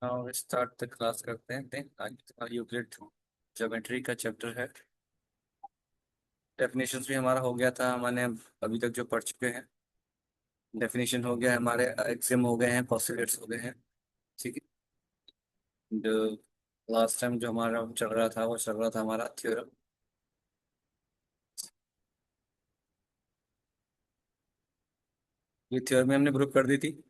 Now start the class करते हैं। आज हमारा यूक्लिड ज्योमेट्री का चैप्टर है। डेफिनेशंस भी हमारा हो गया था, मैंने अभी तक जो पढ़ चुके हैं। डेफिनेशन हो गया है, हमारे एक्सिम हो गए हैं, पॉस्टुलेट्स हो गए हैं। ठीक है। जो लास्ट टाइम जो हमारा चल रहा था वो चल रहा था हमारा थ्योरम। ये थ्योरम हमने प्रूव कर दी थी।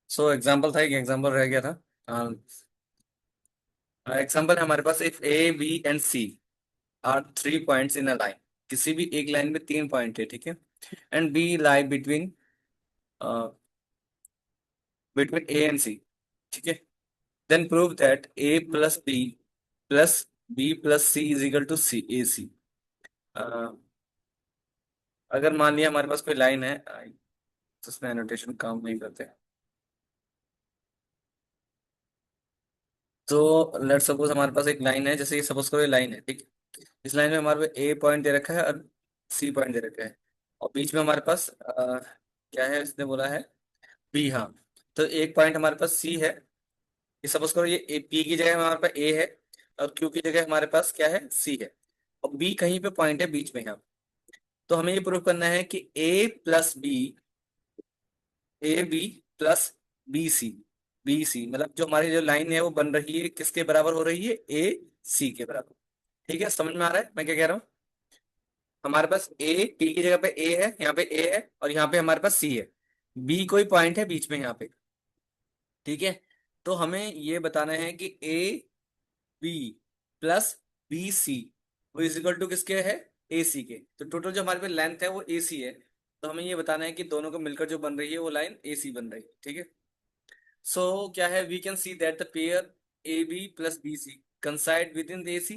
सो एग्जाम्पल था, एक एग्जाम्पल रह गया था। एग्जाम्पल है हमारे पास, if A B and C are 3 points in a line. किसी भी एक लाइन में 3 पॉइंट है, ठीक है। And B lie between A and C, ठीक है। Then prove that A plus B plus C is equal to C A C. अगर मान लिया हमारे पास कोई लाइन है, जिसमें एनोटेशन काम नहीं करते, तो लेट्स सपोज हमारे पास एक लाइन है, जैसे ये सपोज करो ये लाइन है, ठीक है। इस लाइन में हमारे पास ए पॉइंट दे रखा है और सी पॉइंट दे रखा है, और बीच में हमारे पास क्या है, इसने बोला है बी। हाँ, तो एक पॉइंट हमारे पास सी है। ये सपोज करो ये पी की जगह हमारे पास ए है, और क्यू की जगह हमारे पास क्या है, सी है। और बी कहीं पे पॉइंट है बीच में, यहाँ। तो हमें ये प्रूव करना है कि A B plus B C मतलब जो हमारी जो लाइन है वो बन रही है, किसके बराबर हो रही है, ए सी के बराबर। ठीक है, समझ में आ रहा है मैं क्या कह रहा हूँ। हमारे पास ए पी की जगह पे ए है, यहाँ पे ए है, और यहाँ पे हमारे पास सी है। बी कोई पॉइंट है बीच में यहाँ पे, ठीक है। तो हमें ये बताना है कि A B plus B C वो इज इक्वल टू किसके है, ए सी के। तो टोटल जो हमारे पे लेंथ है वो ए सी है। तो हमें ये बताना है कि दोनों को मिलकर जो बन रही है वो लाइन ए सी बन रही है, ठीक है। सो क्या है, we can see that the pair A B plus B C coincide with in the A C.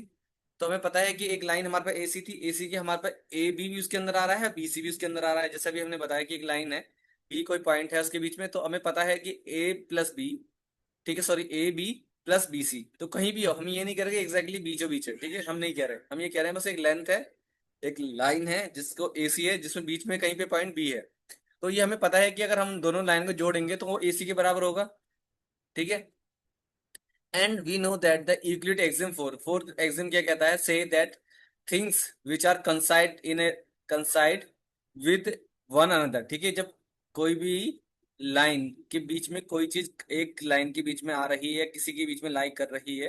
तो हमें पता है कि एक लाइन हमारे पास ए सी थी, ए सी की हमारे पास ए बी भी उसके अंदर आ रहा है, बी सी भी उसके अंदर आ रहा है। जैसा भी हमने बताया कि एक लाइन है, बी कोई पॉइंट है उसके बीच में, तो हमें पता है कि ए प्लस बी, ठीक है, sorry A B plus B C, तो कहीं भी हो, हम ये नहीं कह रहे कि एग्जैक्टली बीचों बीच है, ठीक है, हम नहीं कह रहे, हम ये कह रहे हैं बस एक लेंथ है, एक लाइन है जिसको ए सी है, जिसमें बीच में कहीं पे पॉइंट बी है। तो ये हमें पता है कि अगर हम दोनों लाइन को जोड़ेंगे तो वो ए सी के बराबर होगा, ठीक है। And we know that the Euclid axiom fourth axiom क्या कहता है, say that things which are coincide in a coincide with one another, ठीक है। जब कोई भी लाइन के बीच में कोई चीज एक लाइन के बीच में आ रही है, किसी के बीच में लाई कर रही है,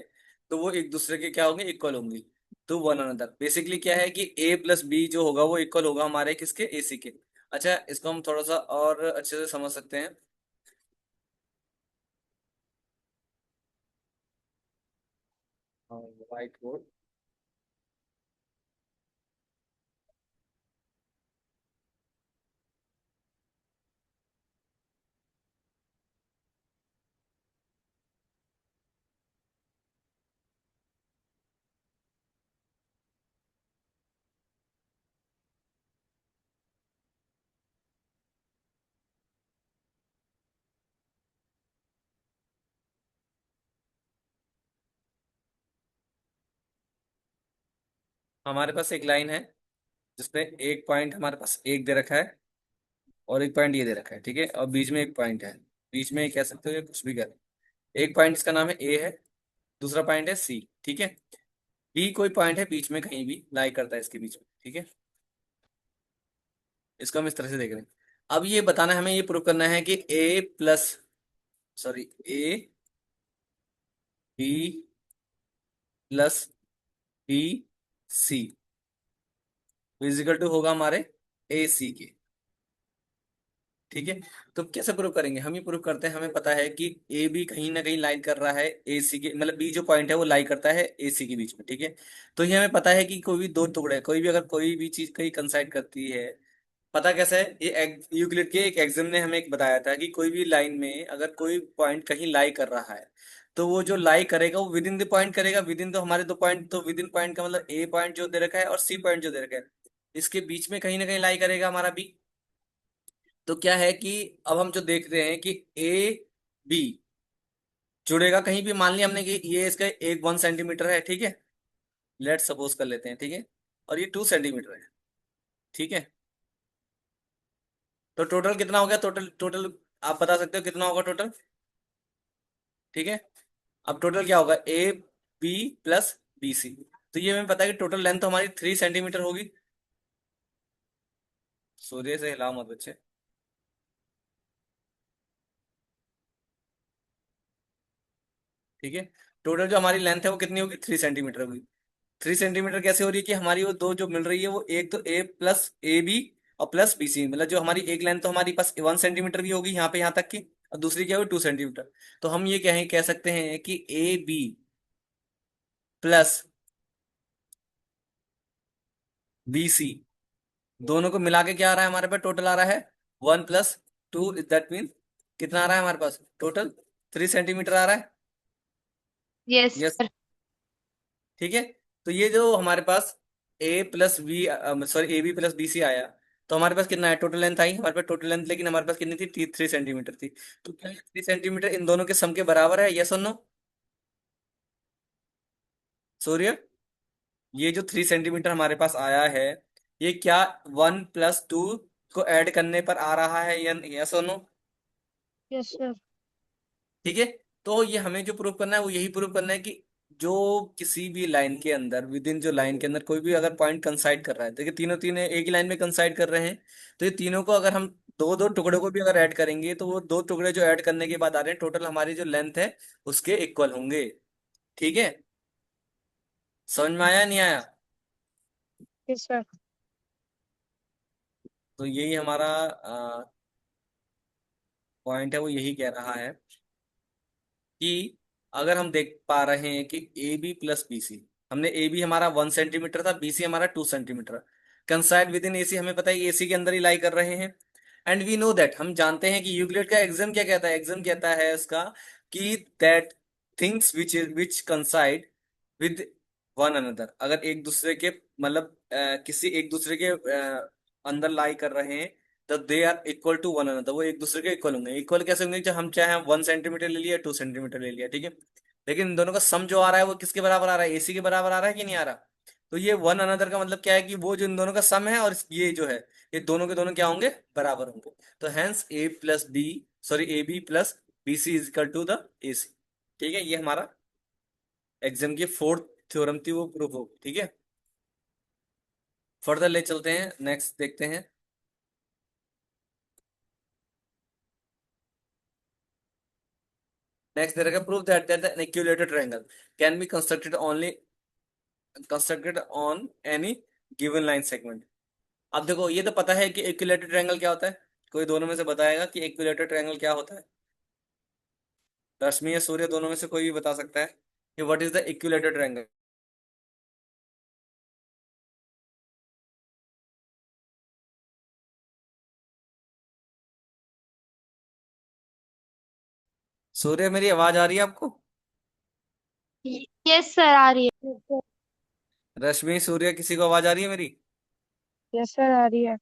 तो वो एक दूसरे के क्या होंगे, इक्वल होंगी। तो वन अनदर बेसिकली क्या है कि ए प्लस बी जो होगा वो इक्वल होगा हमारे किसके, ए सी के। अच्छा, इसको हम थोड़ा सा और अच्छे से समझ सकते हैं। White board. हमारे पास एक लाइन है जिसपे एक पॉइंट हमारे पास एक दे रखा है, और एक पॉइंट ये दे रखा है, ठीक है, और बीच में एक पॉइंट है। बीच में कह सकते हो या कुछ भी कर, एक पॉइंट इसका नाम है ए है, दूसरा पॉइंट है सी, ठीक है। बी कोई पॉइंट है बीच में कहीं भी लाई करता है इसके बीच में, ठीक है। इसको हम इस तरह से देख रहे हैं। अब ये बताना है, हमें ये प्रूव करना है कि A plus, sorry, A B plus B C is equal to होगा हमारे ए सी के, ठीक है। तो कैसे प्रूव करेंगे, हम ही प्रूव करते हैं। हमें पता है कि ए बी कहीं ना कहीं लाई कर रहा है ए सी के, मतलब बी जो पॉइंट है वो लाई करता है ए सी के बीच में, ठीक है। तो ये हमें पता है कि कोई भी दो टुकड़े, कोई भी अगर कोई भी चीज कहीं कंसाइड करती है, पता कैसे है, ये यूक्लिड के एक एग्जाम ने हमें एक बताया था कि कोई भी लाइन में अगर कोई पॉइंट कहीं लाई कर रहा है, तो वो जो लाई करेगा वो विद इन द पॉइंट करेगा, विद इन तो हमारे दो पॉइंट, तो विद इन पॉइंट का मतलब ए पॉइंट जो दे रखा है और सी पॉइंट जो दे रखा है, इसके बीच में कहीं ना कहीं लाई करेगा हमारा बी। तो क्या है कि अब हम जो देख रहे हैं कि ए बी जुड़ेगा कहीं भी, मान लिया हमने कि ये इसका एक 1 सेंटीमीटर है, ठीक है। लेट सपोज कर लेते हैं, ठीक है। और ये 2 सेंटीमीटर है, ठीक है। तो टोटल कितना हो गया, टोटल टोटल आप बता सकते हो कितना होगा टोटल? ठीक है, अब टोटल क्या होगा, A B plus B C. तो ये हमें पता है कि टोटल लेंथ तो हमारी 3 सेंटीमीटर होगी। सूर्य से हिलाओ मत बच्चे। ठीक है, टोटल जो हमारी लेंथ है वो कितनी होगी, 3 सेंटीमीटर होगी। 3 सेंटीमीटर कैसे हो रही है कि हमारी वो दो जो मिल रही है वो एक तो ए प्लस ए बी और प्लस बी सी, मतलब जो हमारी एक लेंथ तो हमारी पास 1 सेंटीमीटर की होगी यहाँ पे यहाँ तक की, और दूसरी क्या होगी 2 सेंटीमीटर। तो हम ये कह सकते हैं कि A B plus B C दोनों को मिला के क्या आ रहा है हमारे पास, टोटल आ रहा है 1 + 2, दैट मीन कितना आ रहा है हमारे पास टोटल, 3 सेंटीमीटर आ रहा है। Yes yes. सर। ठीक है, तो ये जो हमारे पास A plus B, sorry A B plus B C आया, तो हमारे पास कितना है टोटल लेंथ आई हमारे पास, टोटल लेंथ लेकिन हमारे पास कितनी थी, 3 सेंटीमीटर थी। तो क्या 3 सेंटीमीटर इन दोनों के सम के बराबर है, यस और नो? सूर्य, ये जो 3 सेंटीमीटर हमारे पास आया है, ये क्या 1 + 2 को ऐड करने पर आ रहा है, यस और नो? Yes sir. ठीक है, तो ये हमें जो प्रूव करना है वो यही प्रूव करना है कि जो किसी भी लाइन के अंदर, विद इन जो लाइन के अंदर कोई भी अगर पॉइंट कंसाइड कर रहा है, देखिए तीनों तीन एक ही लाइन में कंसाइड कर रहे हैं, तो ये तीनों को अगर हम दो दो टुकड़ों को भी अगर ऐड करेंगे तो वो दो टुकड़े जो ऐड करने के बाद आ रहे हैं टोटल हमारी जो लेंथ है उसके इक्वल होंगे। ठीक है, समझ में आया नहीं आया? Yes sir. तो यही हमारा पॉइंट है, वो यही कह रहा है कि अगर हम देख पा रहे हैं कि A B plus B C, हमने ए बी हमारा 1 सेंटीमीटर था, बी सी हमारा 2 सेंटीमीटर, कंसाइड विद इन ए सी, हमें पता है एसी के अंदर ही लाई कर रहे हैं। एंड वी नो दैट, हम जानते हैं कि यूक्लिड का एग्जाम क्या कहता है, एग्जाम कहता है उसका कि that things which कंसाइड with one another, अगर एक दूसरे के मतलब किसी एक दूसरे के अंदर लाई कर रहे हैं, तो they are equal to one another, वो एक दूसरे के इक्वल होंगे। इक्वल कैसे होंगे, जब हम चाहे 1 सेंटीमीटर ले लिया 2 सेंटीमीटर ले लिया, ठीक है, लेकिन इन दोनों का सम जो आ रहा है वो किसके बराबर आ रहा है, एसी के बराबर आ रहा है कि नहीं आ रहा? तो ये वन अनदर का मतलब क्या है कि वो जो इन दोनों का सम है और ये जो है, ये दोनों के दोनों क्या होंगे, बराबर होंगे। तो hence A plus B, sorry A B plus B C is equal to the A C. ठीक है, ये हमारा एग्जाम की फोर्थ थ्योरम थी, वो प्रूफ होगी। ठीक है, फर्दर ले चलते हैं, नेक्स्ट देखते हैं। नेक्स्ट दे रखा है, prove that that an equilateral triangle can be constructed on any given line segment. अब देखो, ये तो पता है कि इक्विलेटरल ट्रायंगल क्या होता है, कोई दोनों में से बताएगा कि इक्विलेटरल ट्रायंगल क्या होता है? रश्मि या सूर्य, दोनों में से कोई भी बता सकता है कि what is the equilateral triangle? Surya, मेरी आवाज आ रही है आपको? यस सर आ रही है। रश्मि, सूर्य, किसी को आवाज आ रही है मेरी? यस सर आ रही है।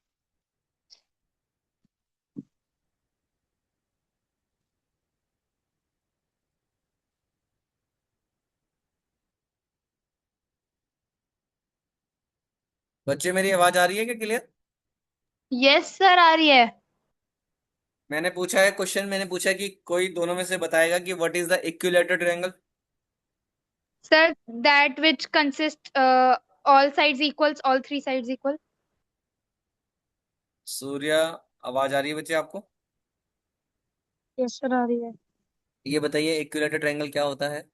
बच्चे, मेरी आवाज आ रही है क्या क्लियर? यस सर आ रही है। मैंने पूछा है क्वेश्चन, मैंने पूछा कि कोई दोनों में से बताएगा कि what is the equilateral triangle. Sir that which consist all sides equals all three sides equal. Surya, आवाज आ रही है बच्चे आपको? यस सर आ रही है। ये बताइए इक्विलेटरल ट्रायंगल क्या होता है?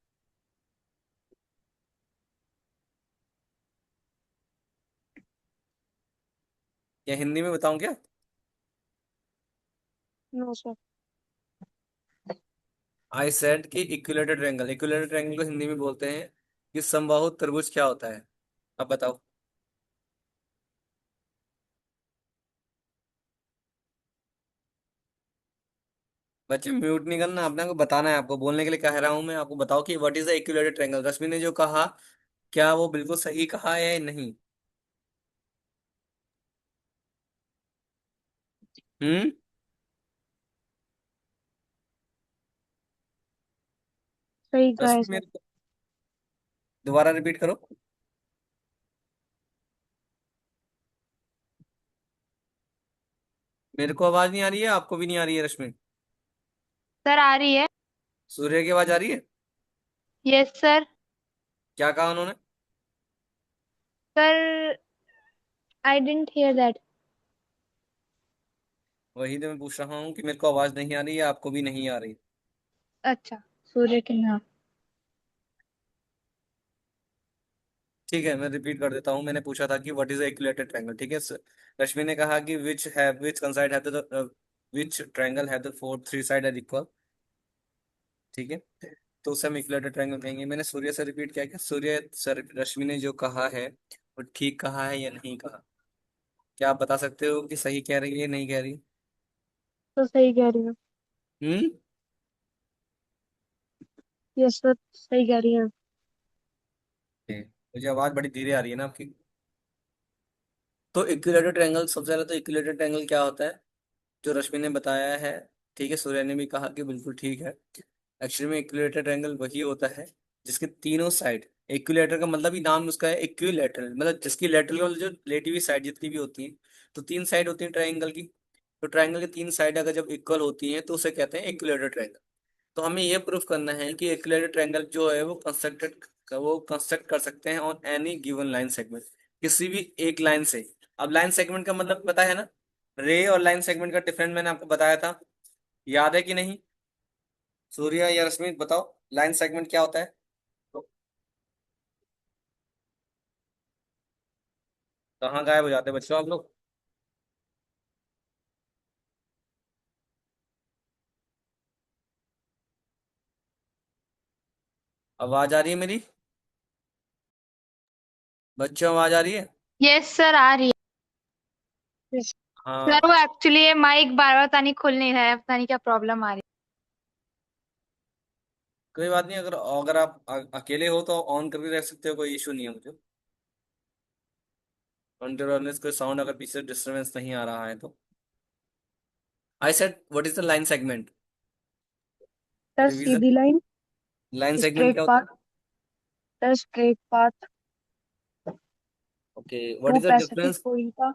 या हिंदी में बताऊं क्या? No sir. आई सेड कि इक्विलेटरल ट्रायंगल, इक्विलेटरल ट्रायंगल को हिंदी में बोलते हैं कि समबाहु त्रिभुज क्या होता है? अब बताओ। बच्चे, म्यूट नहीं करना, आपने को बताना है, आपको बोलने के लिए कह रहा हूं मैं, आपको बताओ कि what is the equilateral triangle. Rashmi ने जो कहा, क्या वो बिल्कुल सही कहा है या नहीं? हम्म। सही कहा है रश्मि, सर। मेरे को दोबारा रिपीट करो। मेरे को आवाज नहीं आ रही है, आपको भी नहीं आ रही है रश्मि? सर आ रही है। सूर्य की आवाज आ रही है? Yes sir. क्या कहा उन्होंने? Sir I didn't here that. वही तो मैं पूछ रहा हूँ कि मेरे को आवाज नहीं आ रही है, आपको भी नहीं आ रही। अच्छा, सूर्य के नाम। ठीक है, मैं रिपीट कर देता हूँ। मैंने पूछा था कि व्हाट इज इक्विलेटरल ट्रायंगल, ठीक है। रश्मि ने कहा कि which side have the which triangle have the four three side are equal, ठीक है। तो उसे हम इक्विलेटरल ट्रायंगल कहेंगे। मैंने सूर्य से रिपीट किया कि सूर्य सर रश्मि ने जो कहा है वो ठीक कहा है या नहीं कहा? क्या आप बता सकते हो कि सही कह रही है नहीं कह रही? तो सही कह रही हूँ। हम्म। यस सर, सही कह रही हूँ। मुझे आवाज बड़ी धीरे आ रही है ना आपकी। तो इक्विलेटरल ट्रायंगल, सबसे पहले तो इक्विलेटरल ट्रायंगल क्या होता है, जो रश्मि ने बताया है, ठीक है, सूर्य ने भी कहा कि बिल्कुल ठीक है। एक्चुअली में इक्विलेटरल ट्रायंगल वही होता है जिसके तीनों साइड, इक्विलेटर का मतलब ही नाम उसका है इक्विलेटरल, मतलब जिसकी लेटरल जो लेटी हुई साइड जितनी भी होती है, तो तीन साइड होती है ट्रायंगल की। तो ट्रायंगल की तीन साइड अगर जब इक्वल होती हैं तो उसे कहते हैं इक्विलेटरल ट्रायंगल। तो हमें यह प्रूफ करना है कि इक्विलेटरल ट्रायंगल जो है वो कंस्ट्रक्ट कर सकते हैं on any given line segment, किसी भी एक लाइन से। अब लाइन सेगमेंट का मतलब पता है ना, रे और लाइन सेगमेंट का डिफरेंस मैंने आपको बताया था, याद है कि नहीं? सूर्य या रश्मि बताओ, लाइन सेगमेंट क्या होता है? कहाँ गायब हो जाते हैं बच्चों आप लोग? आवाज आ रही है मेरी? बच्चों आवाज आ रही है? यस सर आ रही है। हाँ। सर वो एक्चुअली ये माइक बार बार पता नहीं खुल नहीं रहा है, पता नहीं क्या प्रॉब्लम आ रही कोई बात नहीं, अगर अगर आप अकेले हो तो ऑन करके रख सकते हो, कोई इशू नहीं है मुझे। कंटिन्यूअस कोई साउंड अगर पीछे डिस्टरबेंस नहीं आ रहा है तो। I said what is the line segment? है। Sir revision. सीधी लाइन। लाइन सेगमेंट स्ट्रेट क्या होता पाथ। है? Sir straight path. Okay, what वो इज द पैसिफिक डिफरेंस? कोई का।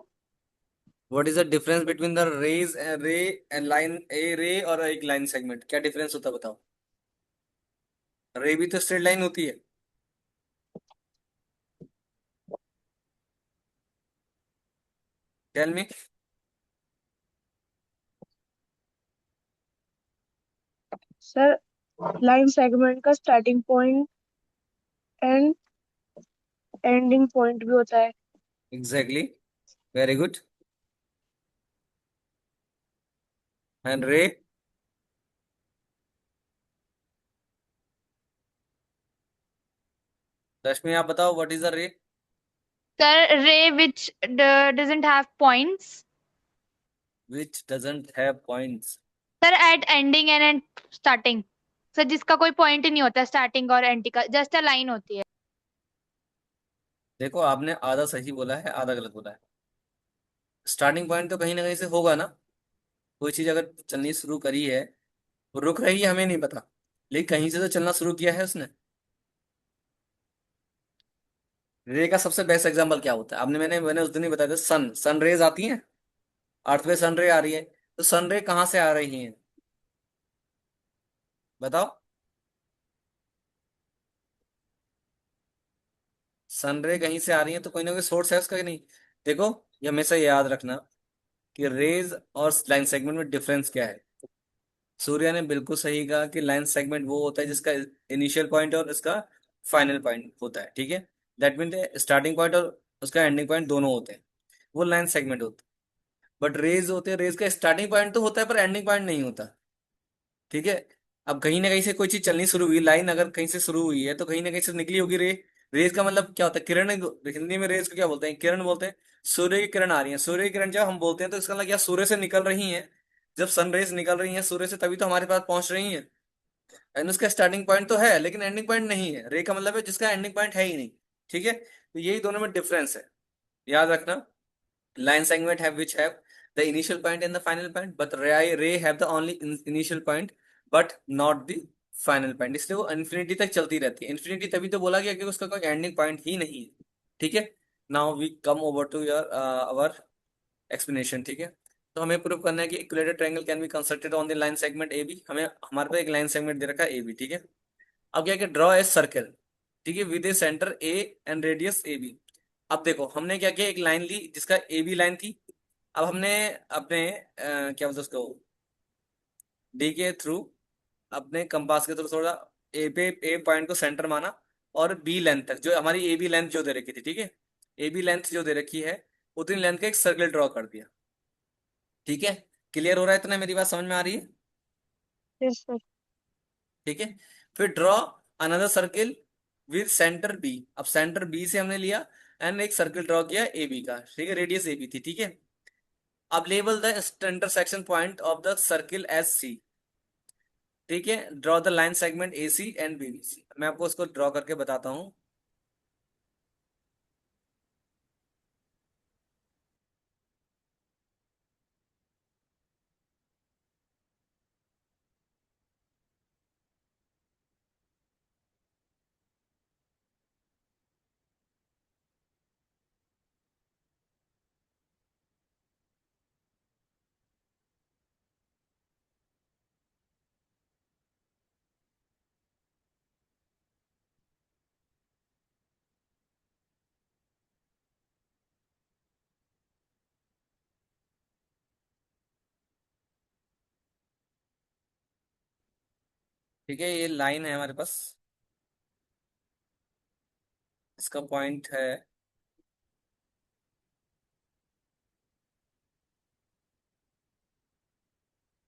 What is the difference between the rays ray and line, a ray और एक लाइन सेगमेंट, क्या डिफरेंस होता है बताओ? रे भी तो स्ट्रेट लाइन होती है। Tell me. Sir line segment का starting point and ending point भी होता है। Exactly, very good. एंड रे? रश्मि आप बताओ, what is the ray? Sir ray which doesn't have points. Which doesn't have points? Sir at ending and and starting. Sir जिसका कोई point ही नहीं होता स्टार्टिंग और एंड का, जस्ट अ लाइन होती है। देखो, आपने आधा सही बोला है आधा गलत बोला है। स्टार्टिंग पॉइंट तो कहीं ना कहीं से होगा ना। कोई चीज अगर चलनी शुरू करी है, वो रुक रही है हमें नहीं पता, लेकिन कहीं से तो चलना शुरू किया है उसने। रे का सबसे बेस्ट एग्जांपल क्या होता है, आपने मैंने मैंने उस दिन ही बताया था, सन रेज आती हैं, अर्थ पे सन रे आ रही है, तो सन रे कहाँ से आ रही हैं बताओ? सन रे कहीं से आ रही है तो कोई ना कोई सोर्स है उसका कि नहीं? देखो, ये हमेशा याद रखना कि रेज और लाइन सेगमेंट में डिफरेंस क्या है। सूर्या ने बिल्कुल सही कहा कि लाइन सेगमेंट वो होता है जिसका इनिशियल पॉइंट और इसका फाइनल पॉइंट होता है, ठीक है। दैट मीन स्टार्टिंग पॉइंट और उसका एंडिंग पॉइंट दोनों होते हैं, वो लाइन सेगमेंट होता है। बट रेज होते हैं, रेज का स्टार्टिंग पॉइंट तो होता है पर एंडिंग पॉइंट नहीं होता, ठीक है। अब कहीं ना कहीं से कोई चीज चलनी शुरू हुई, लाइन अगर कहीं से शुरू हुई है तो कहीं ना कहीं से निकली होगी रे। रेज का मतलब क्या होता है, किरण। हिंदी में रेज को क्या बोलते हैं, किरण बोलते हैं। सूर्य की किरण आ रही है, सूर्य की किरण जब हम बोलते हैं तो इसका मतलब क्या, सूर्य से निकल रही है। जब सन रेज निकल रही है सूर्य से तभी तो हमारे पास पहुंच रही है। एंड उसका स्टार्टिंग पॉइंट तो है लेकिन एंडिंग पॉइंट नहीं है, रे का मतलब है जिसका एंडिंग पॉइंट है ही नहीं, ठीक है। तो यही दोनों में डिफरेंस है, याद रखना। line segment have which have the initial point and the final point, but ray have the only initial point but not the final point, इसलिए वो इन्फिनिटी तक चलती रहती है। इन्फिनिटी तभी तो बोला गया कि उसका कोई एंडिंग पॉइंट ही नहीं है, ठीक है। Now we come over to your our explanation, ठीक है। तो हमें प्रूव करना है कि equilateral triangle can be constructed on the line segment A B. हमें हमारे पास एक लाइन सेगमेंट दे रखा है ए बी, ठीक है। अब क्या, कि ड्रॉ ए सर्कल, ठीक है, with a centre A and radius A B. अब देखो हमने क्या किया, एक लाइन ली जिसका ए बी लाइन थी। अब हमने अपने क्या बोलते हैं उसको, डी के थ्रू, अपने कंपास के थ्रू थोड़ा ए पॉइंट को सेंटर माना, और बी लेंथ तक, जो हमारी ए बी लेंथ जो दे रखी थी, ठीक है, ए बी लेंथ जो दे रखी है, उतनी लेंथ का एक सर्कल ड्रॉ कर दिया। ठीक है, क्लियर हो रहा है इतना, मेरी बात समझ में आ रही है? Yes sir. ठीक है, फिर draw another circle with centre B. अब सेंटर बी से हमने लिया एंड एक सर्किल ड्रॉ किया ए बी का, ठीक है, रेडियस ए बी थी, ठीक है। अब label the intersection point of the circle as C. ठीक है, draw the line segment A C and B B C. मैं आपको उसको ड्रॉ करके बताता हूँ। ठीक है, ये लाइन है हमारे पास, इसका पॉइंट है,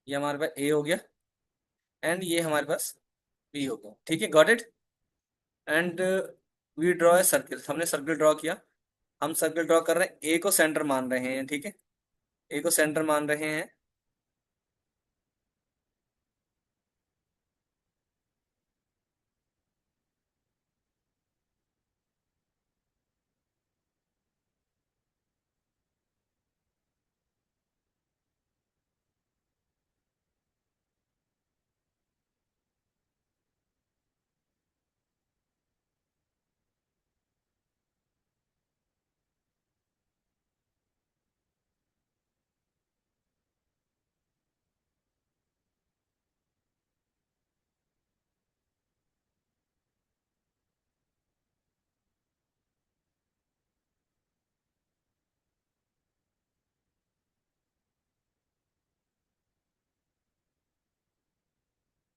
ये हमारे पास ए हो गया, एंड ये हमारे पास बी हो गया, ठीक है, got it. And we draw a circle, हमने सर्किल ड्रॉ किया। हम सर्किल ड्रॉ कर रहे हैं, ए को सेंटर मान रहे हैं, ठीक है, ए को सेंटर मान रहे हैं।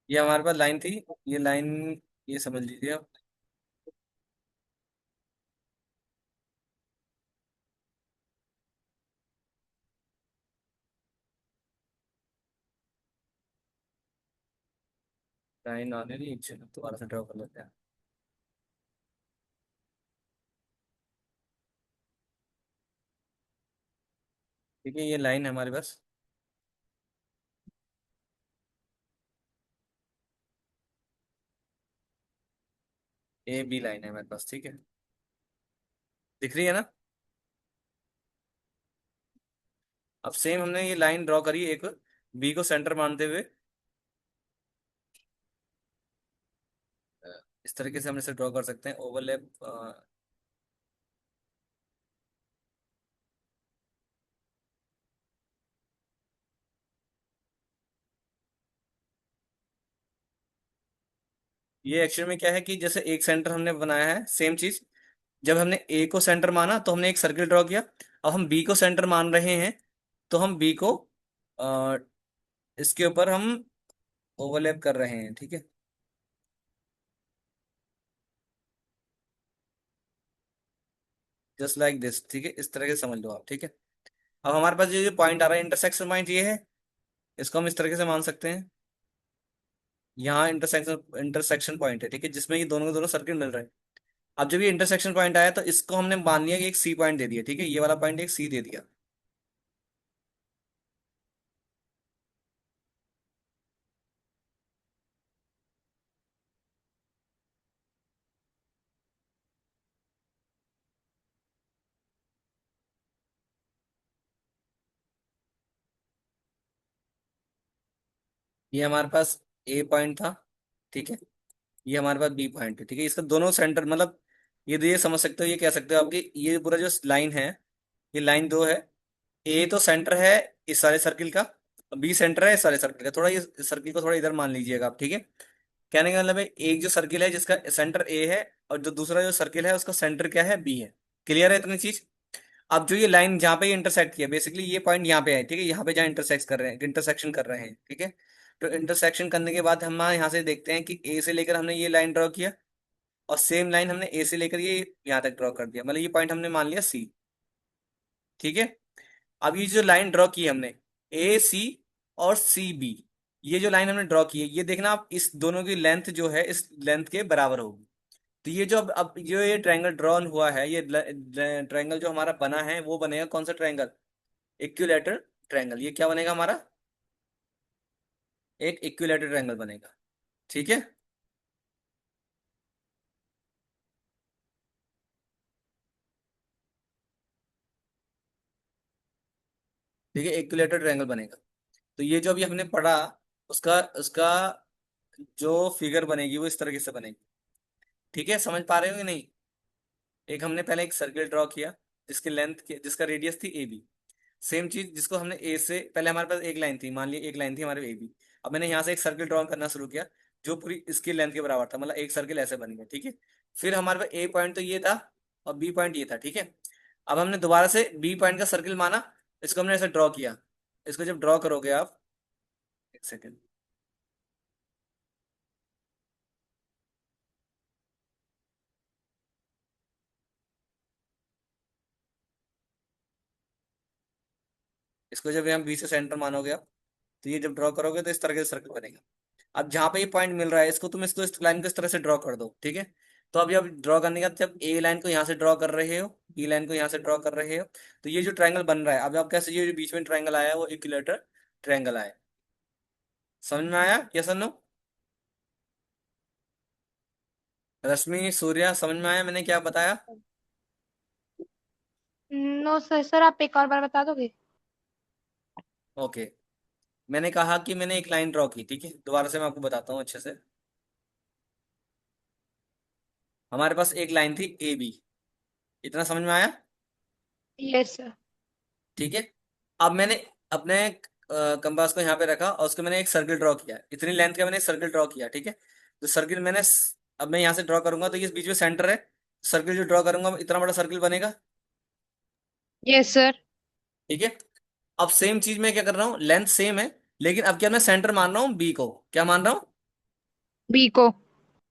ये हमारे पास लाइन थी, ये लाइन, ये समझ लीजिए आप। लाइन आने नहीं, चलो दोबारा से ड्रॉ कर लेते हैं। ठीक है, ये लाइन है हमारे पास, ए बी लाइन है हमारे पास, ठीक है, दिख रही है ना? अब सेम हमने ये लाइन ड्रॉ करी एक, बी को सेंटर मानते हुए। इस तरीके से हम इसे ड्रॉ कर सकते हैं, ओवरलैप। ये एक्चुअल में क्या है, कि जैसे एक सेंटर हमने बनाया है, सेम चीज, जब हमने ए को सेंटर माना तो हमने एक सर्किल ड्रॉ किया। अब हम बी को सेंटर मान रहे हैं, तो हम बी को अ, इसके ऊपर हम ओवरलैप कर रहे हैं, ठीक है, जस्ट लाइक दिस, ठीक है, इस तरह से समझ लो आप, ठीक है। अब हमारे पास ये जो पॉइंट आ रहा है, इंटरसेक्शन पॉइंट ये है, इसको हम इस तरीके से मान सकते हैं। यहाँ इंटरसेक्शन इंटरसेक्शन पॉइंट है, ठीक है, जिसमें ये दोनों के दोनों सर्किल मिल रहे हैं। अब जब ये इंटरसेक्शन पॉइंट आया, तो इसको हमने मान लिया कि एक सी पॉइंट दे दिया, ठीक है, ये वाला पॉइंट एक सी दे दिया। ये हमारे पास ए पॉइंट था, ठीक है, ये हमारे पास बी पॉइंट है, ठीक है, इसका दोनों सेंटर मतलब, ये समझ सकते हो, ये कह सकते हो आपकी, ये पूरा जो लाइन है, ये लाइन दो है, ए तो सेंटर है इस सारे सर्किल का, बी सेंटर है इस सारे सर्किल का, थोड़ा ये सर्किल को थोड़ा इधर मान लीजिएगा आप, ठीक है। कहने का मतलब है एक जो सर्किल है जिसका सेंटर ए है, और जो दूसरा जो सर्किल है उसका सेंटर क्या है, बी है। क्लियर है इतनी चीज। अब जो ये लाइन जहाँ पे ये इंटरसेक्ट किया, बेसिकली ये पॉइंट यहाँ पे है, ठीक है, यहाँ पे जहाँ इंटरसेक्ट कर रहे हैं, इंटरसेक्शन कर रहे हैं, ठीक है। तो इंटरसेक्शन करने के बाद हम यहाँ से देखते हैं कि ए से लेकर हमने ये लाइन ड्रॉ किया, और सेम लाइन हमने ए से लेकर ये यहाँ तक ड्रॉ कर दिया, मतलब ये पॉइंट हमने मान लिया सी, ठीक है। अब ये जो लाइन ड्रॉ की हमने, ए सी और सी बी, ये जो लाइन हमने ड्रॉ की है, ये देखना आप, इस दोनों की लेंथ जो है इस लेंथ के बराबर होगी। तो ये जो अब जो ये ट्रायंगल ड्रॉन हुआ है, ये ट्रायंगल जो हमारा बना है वो बनेगा कौन सा ट्रायंगल, इक्विलैटरल ट्रायंगल। ये क्या बनेगा हमारा, एक इक्विलैटरल ट्रायंगल बनेगा, ठीक है। ठीक है, इक्विलैटरल ट्रायंगल बनेगा। तो ये जो अभी हमने पढ़ा, उसका उसका जो फिगर बनेगी वो इस तरीके से बनेगी, ठीक है। समझ पा रहे हो कि नहीं। एक हमने पहले एक सर्किल ड्रॉ किया जिसकी लेंथ जिसका रेडियस थी ए बी। सेम चीज जिसको हमने ए से, पहले हमारे पास एक लाइन थी, मान लिया एक लाइन थी हमारे ए बी। अब मैंने यहाँ से एक सर्किल ड्रॉ करना शुरू किया जो पूरी इसकी लेंथ के बराबर था, मतलब एक सर्किल ऐसे बन गया, ठीक है। फिर हमारे पास ए पॉइंट तो ये था और बी पॉइंट ये था, ठीक है। अब हमने दोबारा से बी पॉइंट का सर्किल माना, इसको हमने ऐसे ड्रॉ किया। इसको जब ड्रॉ करोगे आप, एक सेकेंड, इसको जब हम बी से सेंटर मानोगे आप, तो ये जब ड्रॉ करोगे तो इस तरह के सर्कल बनेगा। अब जहां पे ये पॉइंट मिल रहा है इसको तुम इसको इस लाइन को इस तरह से ड्रॉ कर दो, ठीक है। तो अब जब ड्रॉ करने का, जब ए लाइन को यहाँ से ड्रॉ कर रहे हो, बी लाइन को यहाँ से ड्रॉ कर रहे हो, तो ये जो ट्रायंगल बन रहा है, अब आप कैसे, ये जो बीच में ट्रायंगल आया है वो इक्विलेटर ट्रायंगल आया। समझ में आया, यस और नो। रश्मि, सूर्या, समझ में आया मैंने क्या बताया। नो सर, सर आप एक और बार बता दोगे? ओके। मैंने कहा कि मैंने एक लाइन ड्रॉ की, ठीक है, दोबारा से मैं आपको बताता हूँ अच्छे से। हमारे पास एक लाइन थी ए बी, इतना समझ में आया, यस सर। ठीक है। अब मैंने अपने कंपास को यहाँ पे रखा और उसको मैंने एक सर्किल ड्रॉ किया, इतनी लेंथ का मैंने एक सर्किल ड्रॉ किया, ठीक है। तो सर्किल मैंने अब मैं यहाँ से ड्रॉ करूंगा तो ये बीच में सेंटर है, सर्किल जो ड्रॉ करूंगा इतना बड़ा सर्किल बनेगा, यस सर। ठीक है। अब सेम चीज मैं क्या कर रहा हूँ, लेंथ सेम है, लेकिन अब क्या मैं सेंटर मान रहा हूँ बी को, क्या मान रहा हूँ, बी को।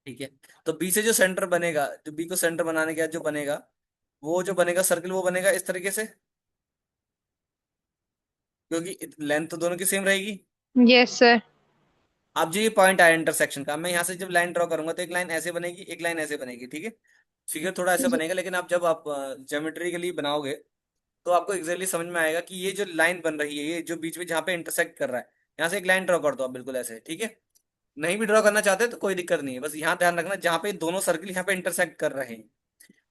ठीक है। तो बी से जो सेंटर बनेगा, जो बी को सेंटर बनाने के बाद जो बनेगा, वो जो बनेगा सर्किल वो बनेगा इस तरीके से, क्योंकि लेंथ तो दोनों की सेम रहेगी। Yes sir. अब जो ये पॉइंट आया इंटरसेक्शन का, मैं यहाँ से जब लाइन ड्रॉ करूंगा तो एक लाइन ऐसे बनेगी, एक लाइन ऐसे बनेगी, ठीक है। फिगर थोड़ा ऐसे बनेगा, लेकिन आप जब आप ज्योमेट्री के लिए बनाओगे तो आपको एग्जैक्टली समझ में आएगा कि ये जो लाइन बन रही है, ये जो बीच में जहाँ पे इंटरसेक्ट कर रहा है, यहाँ से एक लाइन ड्रॉ कर दो आप बिल्कुल ऐसे, ठीक है। नहीं भी ड्रॉ करना चाहते तो कोई दिक्कत नहीं है, बस यहाँ ध्यान रखना जहाँ पे दोनों सर्किल यहाँ पे इंटरसेक्ट कर रहे हैं,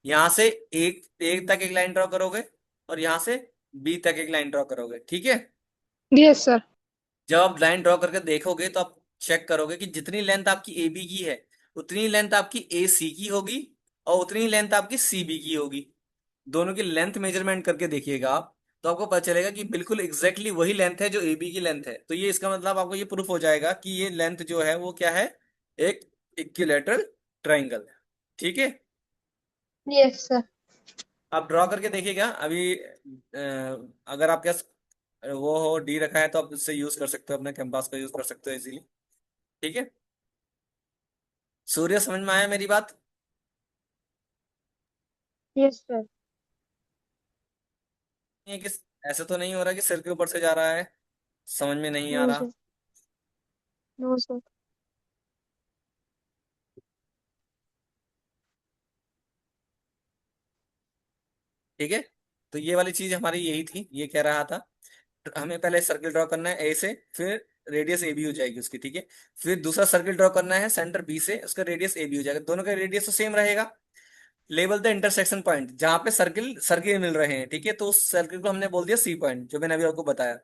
यहाँ से एक एक तक एक लाइन ड्रॉ करोगे, और यहाँ से बी तक एक लाइन ड्रॉ करोगे, ठीक है। Yes sir. जब आप लाइन ड्रॉ करके देखोगे तो आप चेक करोगे कि जितनी लेंथ आपकी ए बी की है, उतनी लेंथ आपकी ए सी की होगी, और उतनी लेंथ आपकी सी बी की होगी। दोनों की लेंथ मेजरमेंट करके देखिएगा आप, तो आपको पता चलेगा कि बिल्कुल एग्जैक्टली वही लेंथ है जो ए बी की लेंथ है। तो ये इसका मतलब आपको ये प्रूफ हो जाएगा कि ये लेंथ जो है वो क्या है, एक इक्विलैटरल ट्राइंगल है, ठीक है। Yes sir. आप ड्रॉ करके देखिएगा अभी, अगर आपके पास वो हो डी रखा है तो आप इससे यूज कर सकते हो, अपने कैंपास का यूज कर सकते हो इजीली, ठीक है। सूर्य, समझ में आया मेरी बात। Yes sir. ये कि ऐसा तो नहीं हो रहा कि सिर के ऊपर से जा रहा है, समझ में नहीं आ नो रहा, सर। No sir. ठीक है। तो ये वाली चीज हमारी यही थी, ये कह रहा था। तो हमें पहले सर्किल ड्रॉ करना है ए से, फिर रेडियस ए बी हो जाएगी उसकी, ठीक है। फिर दूसरा सर्किल ड्रॉ करना है सेंटर बी से, उसका रेडियस ए बी हो जाएगा, दोनों का रेडियस तो सेम रहेगा। लेवल द इंटरसेक्शन पॉइंट जहां पे सर्किल सर्किल मिल रहे हैं, ठीक है, तो उस सर्किल को हमने बोल दिया सी पॉइंट, जो मैंने अभी आपको बताया।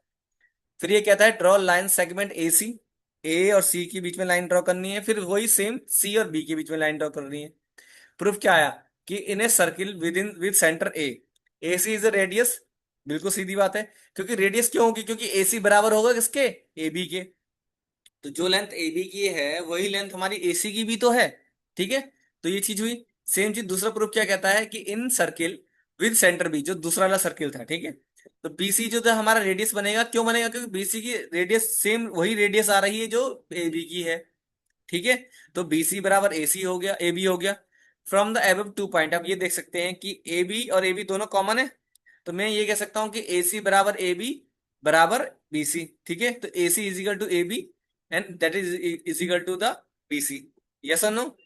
फिर ये कहता है draw line segment A C, ए और सी के बीच में लाइन ड्रॉ करनी है, फिर वही सेम सी और बी के बीच में लाइन ड्रॉ करनी है। प्रूफ क्या आया कि in a circle with in with centre A, A C is the radius, बिल्कुल सीधी बात है। क्योंकि रेडियस क्यों होगी, क्योंकि एसी बराबर होगा किसके, ए बी के। तो जो लेंथ ए बी की है वही लेंथ हमारी एसी की भी तो है। ठीक है, तो ये चीज हुई। सेम चीज दूसरा प्रूफ क्या कहता है कि in circle with centre B, जो दूसरा वाला सर्किल था, ठीक है। तो बीसी जो था हमारा रेडियस बनेगा, क्यों बनेगा, क्योंकि बीसी की रेडियस सेम वही रेडियस आ रही है जो ए बी की है। ठीक है, तो बीसी बराबर एसी हो गया, ए बी हो गया। From the above two point आप ये देख सकते हैं कि ए बी और ए बी दोनों कॉमन है। तो मैं ये कह सकता हूं कि ए सी बराबर ए बी बराबर बी सी। ठीक है, तो A C is equal to A B and that is equal to the B C. Yes और नो,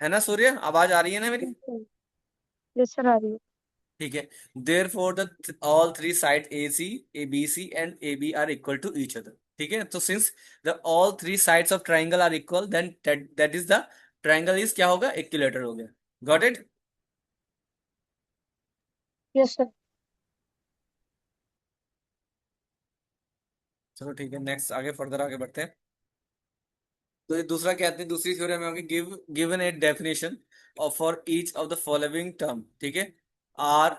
है ना सूर्य, आवाज आ रही है ना मेरी। यस सर, आ रही है। ठीक है, therefore the all three side A C, A B C and A B are equal to each other. ठीक है, तो since the all three sides of triangle are equal, then that is the triangle is क्या होगा, equilateral हो गया। Got it. Yes sir. चलो ठीक है, नेक्स्ट आगे फर्दर आगे बढ़ते हैं। तो ये दूसरा कहते हैं, दूसरी थ्योरम में होगी, given a definition of for each of the following term. ठीक है, are